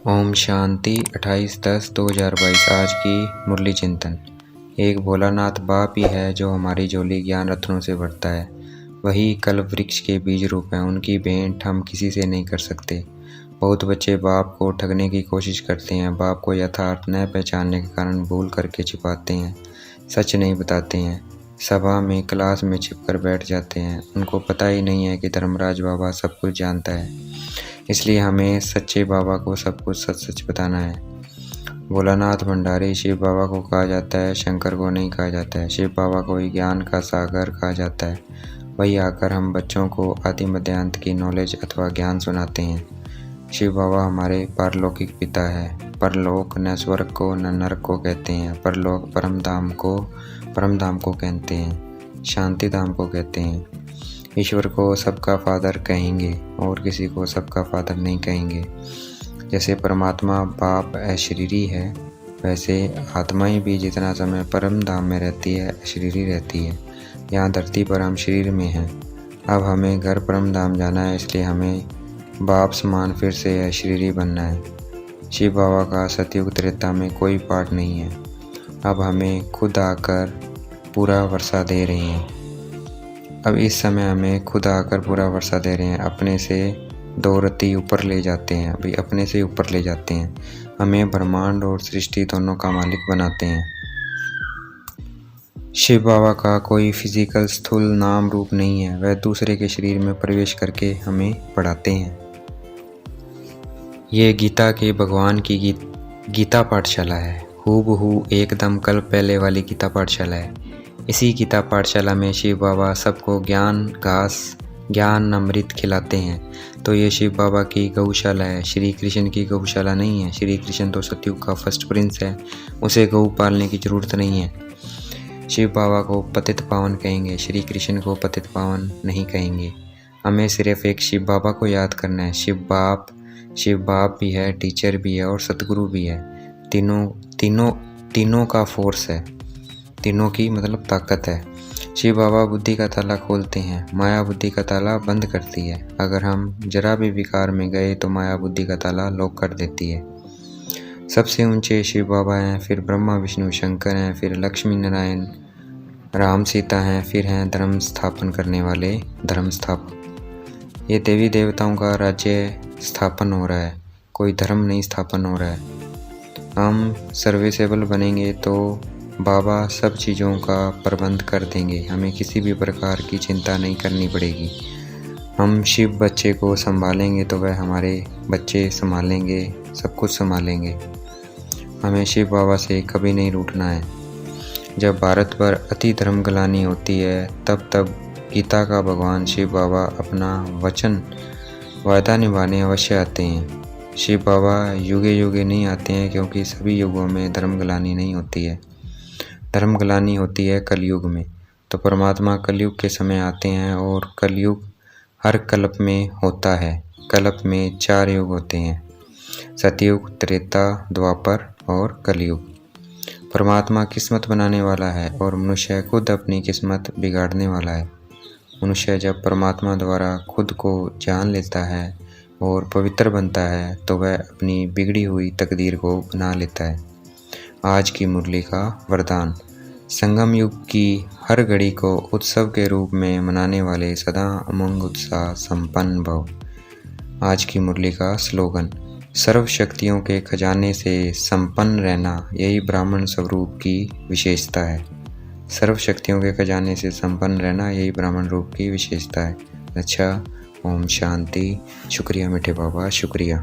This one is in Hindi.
ओम शांति 28/10/2022। आज की मुरली चिंतन। एक भोलानाथ बाप ही है जो हमारी झोली ज्ञान रत्नों से भरता है। वही कल्प वृक्ष के बीज रूप हैं। उनकी भेंट हम किसी से नहीं कर सकते। बहुत बच्चे बाप को ठगने की कोशिश करते हैं। बाप को यथार्थ न पहचानने के कारण भूल करके छिपाते हैं, सच नहीं बताते हैं। सभा में क्लास में छिपकर बैठ जाते हैं। उनको पता ही नहीं है कि धर्मराज बाबा सब कुछ जानता है। इसलिए हमें सच्चे बाबा को सब कुछ सच सच बताना है। भोलानाथ भंडारी शिव बाबा को कहा जाता है, शंकर को नहीं कहा जाता है। शिव बाबा को ही ज्ञान का सागर कहा जाता है। वही आकर हम बच्चों को आदि मध्य अंत की नॉलेज अथवा ज्ञान सुनाते हैं। शिव बाबा हमारे पारलौकिक पिता है। परलोक न स्वर्ग को न नरक को कहते हैं। परलोक परम धाम को कहते हैं, शांति धाम को कहते हैं। ईश्वर को सबका फादर कहेंगे और किसी को सबका फादर नहीं कहेंगे। जैसे परमात्मा बाप अशरीरी है, वैसे आत्माएं भी जितना समय परम धाम में रहती है अशरीरी रहती है। यहाँ धरती पर हम शरीर में हैं। अब हमें घर परम धाम जाना है, इसलिए हमें बाप समान फिर से अशरीरी बनना है। शिव बाबा का सतयुग त्रेता में कोई पार्ट नहीं है। अब हमें खुद आकर पूरा वर्षा दे रहे हैं। अब इस समय हमें खुद आकर पूरा वर्षा दे रहे हैं। अपने से 2 रत्ती ऊपर ले जाते हैं। अभी अपने से ऊपर ले जाते हैं। हमें ब्रह्मांड और सृष्टि दोनों का मालिक बनाते हैं। शिव बाबा का कोई फिजिकल स्थूल नाम रूप नहीं है। वह दूसरे के शरीर में प्रवेश करके हमें पढ़ाते हैं। ये गीता के भगवान की गीता पाठशाला है। हूबहू एकदम कल पहले वाली गीता पाठशाला है। इसी गीता पाठशाला में शिव बाबा सबको ज्ञान घास ज्ञान अमृत खिलाते हैं। तो ये शिव बाबा की गौशाला है, श्री कृष्ण की गौशाला नहीं है। श्री कृष्ण तो सतयुग का फर्स्ट प्रिंस है, उसे गौ पालने की जरूरत नहीं है। शिव बाबा को पतित पावन कहेंगे, श्री कृष्ण को पतित पावन नहीं कहेंगे। हमें सिर्फ एक शिव बाबा को याद करना है। शिव बाप भी है, टीचर भी है और सतगुरु भी है। तीनों का फोर्स है। तीनों की मतलब ताकत है। शिव बाबा बुद्धि का ताला खोलते हैं, माया बुद्धि का ताला बंद करती है। अगर हम जरा भी विकार में गए तो माया बुद्धि का ताला लॉक कर देती है। सबसे ऊंचे शिव बाबा हैं, फिर ब्रह्मा विष्णु शंकर हैं, फिर लक्ष्मी नारायण राम सीता हैं, फिर हैं धर्म स्थापन करने वाले धर्म स्थापक। ये देवी देवताओं का राज्य स्थापन हो रहा है, कोई धर्म नहीं स्थापन हो रहा है। हम सर्विसेबल बनेंगे तो बाबा सब चीज़ों का प्रबंध कर देंगे। हमें किसी भी प्रकार की चिंता नहीं करनी पड़ेगी। हम शिव बच्चे को संभालेंगे तो वह हमारे बच्चे संभालेंगे, सब कुछ संभालेंगे। हमें शिव बाबा से कभी नहीं रूठना है। जब भारत पर अति धर्म गलानी होती है तब गीता का भगवान शिव बाबा अपना वचन वायदा निभाने अवश्य आते हैं। शिव बाबा युगे युगे नहीं आते हैं, क्योंकि सभी युगों में धर्म गलानी नहीं होती है। धर्म गलानी होती है कलयुग में। तो परमात्मा कलयुग के समय आते हैं और कलयुग हर कल्प में होता है। कल्प में 4 युग होते हैं, सतयुग, त्रेता, द्वापर और कलयुग। परमात्मा किस्मत बनाने वाला है और मनुष्य खुद अपनी किस्मत बिगाड़ने वाला है। मनुष्य जब परमात्मा द्वारा खुद को जान लेता है और पवित्र बनता है तो वह अपनी बिगड़ी हुई तकदीर को बना लेता है। आज की मुरली का वरदान। संगम युग की हर घड़ी को उत्सव के रूप में मनाने वाले सदा उमंग उत्साह संपन्न भव। आज की मुरली का स्लोगन। सर्व शक्तियों के खजाने से संपन्न रहना यही ब्राह्मण स्वरूप की विशेषता है। सर्व शक्तियों के खजाने से संपन्न रहना यही ब्राह्मण रूप की विशेषता है। अच्छा, ओम शांति। शुक्रिया मीठे बाबा, शुक्रिया।